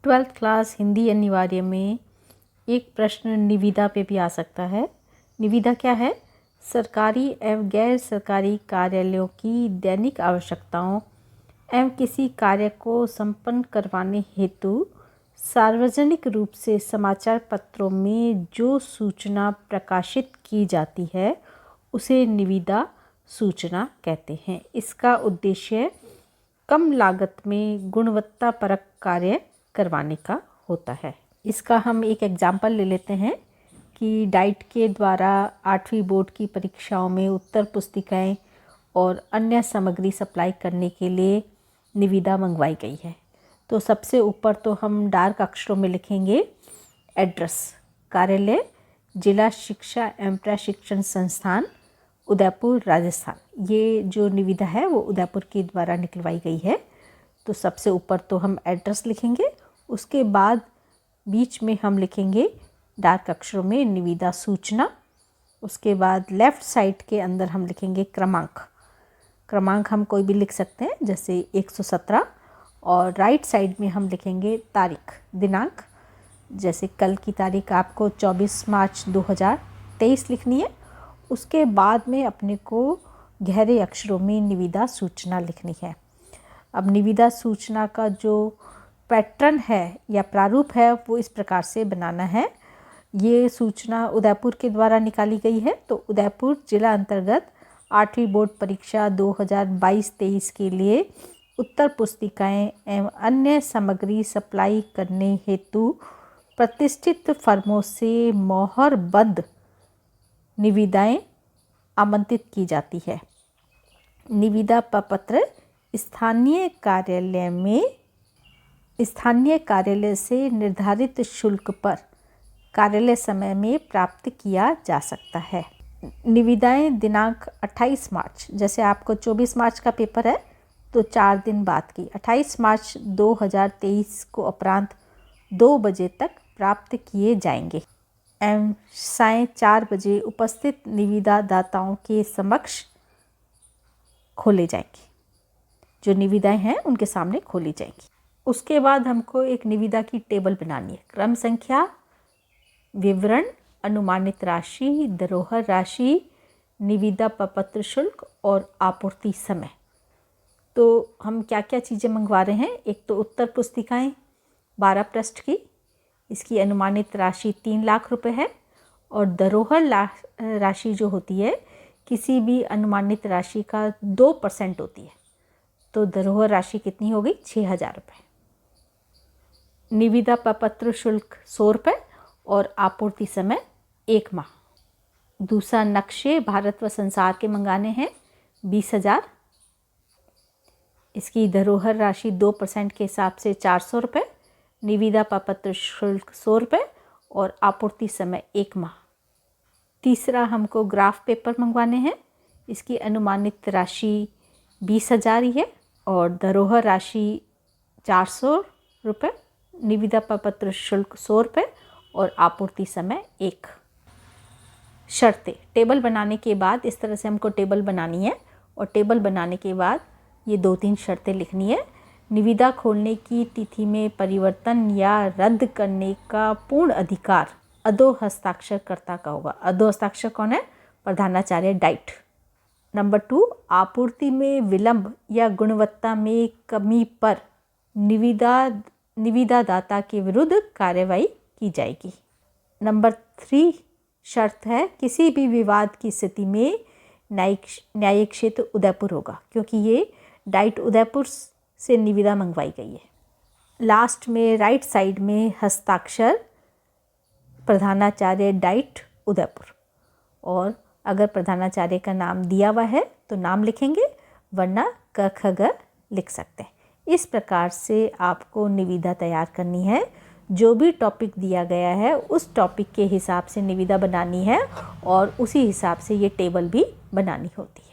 Twelfth class Hindi अनिवार्य में एक प्रश्न निविदा पे भी आ सकता है। निविदा क्या है? सरकारी एवं गैर सरकारी कार्यालयों की दैनिक आवश्यकताओं एवं किसी कार्य को संपन्न करवाने हेतु सार्वजनिक रूप से समाचार पत्रों में जो सूचना प्रकाशित की जाती है उसे निविदा सूचना कहते हैं। इसका उद्देश्य कम लागत में गुणवत्तापरक कार्य करवाने का होता है। इसका हम एक एग्जाम्पल ले लेते हैं कि डाइट के द्वारा 8वीं बोर्ड की परीक्षाओं में उत्तर पुस्तिकाएं और अन्य सामग्री सप्लाई करने के लिए निविदा मंगवाई गई है। तो सबसे ऊपर तो हम डार्क अक्षरों में लिखेंगे एड्रेस, कार्यालय जिला शिक्षा एवं प्रशिक्षण संस्थान उदयपुर राजस्थान। ये जो निविदा है वो उदयपुर के द्वारा निकलवाई गई है। तो सबसे ऊपर तो हम एड्रेस लिखेंगे, उसके बाद बीच में हम लिखेंगे डार्क अक्षरों में निविदा सूचना। उसके बाद लेफ़्ट साइड के अंदर हम लिखेंगे क्रमांक हम कोई भी लिख सकते हैं, जैसे 117। और राइट साइड में हम लिखेंगे तारीख, दिनांक, जैसे कल की तारीख आपको 24 मार्च 2023 लिखनी है। उसके बाद में अपने को गहरे अक्षरों में निविदा सूचना लिखनी है। अब निविदा सूचना का जो पैटर्न है या प्रारूप है वो इस प्रकार से बनाना है। ये सूचना उदयपुर के द्वारा निकाली गई है। तो उदयपुर जिला अंतर्गत 8वीं बोर्ड परीक्षा 2022-23 के लिए उत्तर पुस्तिकाएं एवं अन्य सामग्री सप्लाई करने हेतु प्रतिष्ठित फर्मों से मोहरबंद निविदाएं आमंत्रित की जाती है। निविदा प्रपत्र स्थानीय कार्यालय से निर्धारित शुल्क पर कार्यालय समय में प्राप्त किया जा सकता है। निविदाएं दिनांक 28 मार्च, जैसे आपको 24 मार्च का पेपर है तो 4 दिन बाद की 28 मार्च 2023 को अपरांत 2 बजे तक प्राप्त किए जाएंगे एवं सायं 4 बजे उपस्थित निविदा दाताओं के समक्ष खोले जाएंगे। जो निविदाएं हैं उनके सामने खोली जाएंगी। उसके बाद हमको एक निविदा की टेबल बनानी है। क्रम संख्या, विवरण, अनुमानित राशि, धरोहर राशि, निविदा प्रपत्र शुल्क और आपूर्ति समय। तो हम क्या क्या चीज़ें मंगवा रहे हैं? एक तो उत्तर पुस्तिकाएं 12 पृष्ठ की, इसकी अनुमानित राशि 3 लाख रुपए है। और धरोहर राशि जो होती है किसी भी अनुमानित राशि का 2% होती है। तो धरोहर राशि कितनी होगी? 6,000 रुपये। निविदा प्रपत्र शुल्क 100 रुपये और आपूर्ति समय 1 माह। दूसरा, नक्शे भारत व संसार के मंगाने हैं 20,000। इसकी धरोहर राशि 2% के हिसाब से 400 रुपये। निविदा प्रपत्र शुल्क 100 रुपये और आपूर्ति समय 1 माह। तीसरा, हमको ग्राफ पेपर मंगवाने हैं। इसकी अनुमानित राशि 20,000 ही है और धरोहर राशि 400 रुपये। निविदा प्रपत्र शुल्क 100 रुपये और आपूर्ति समय 1। शर्तें, टेबल बनाने के बाद इस तरह से हमको टेबल बनानी है और टेबल बनाने के बाद ये 2-3 शर्तें लिखनी है। निविदा खोलने की तिथि में परिवर्तन या रद्द करने का पूर्ण अधिकार अधो हस्ताक्षरकर्ता का होगा। अधो हस्ताक्षर कौन है? प्रधानाचार्य डाइट। नंबर 2, आपूर्ति में विलंब या गुणवत्ता में कमी पर निविदादाता के विरुद्ध कार्रवाई की जाएगी। नंबर 3 शर्त है, किसी भी विवाद की स्थिति में न्यायिक क्षेत्र उदयपुर होगा, क्योंकि ये डाइट उदयपुर से निविदा मंगवाई गई है। लास्ट में राइट साइड में हस्ताक्षर प्रधानाचार्य डाइट उदयपुर। और अगर प्रधानाचार्य का नाम दिया हुआ है तो नाम लिखेंगे, वरना क ख ग लिख सकते हैं। इस प्रकार से आपको निविदा तैयार करनी है। जो भी टॉपिक दिया गया है उस टॉपिक के हिसाब से निविदा बनानी है और उसी हिसाब से ये टेबल भी बनानी होती है।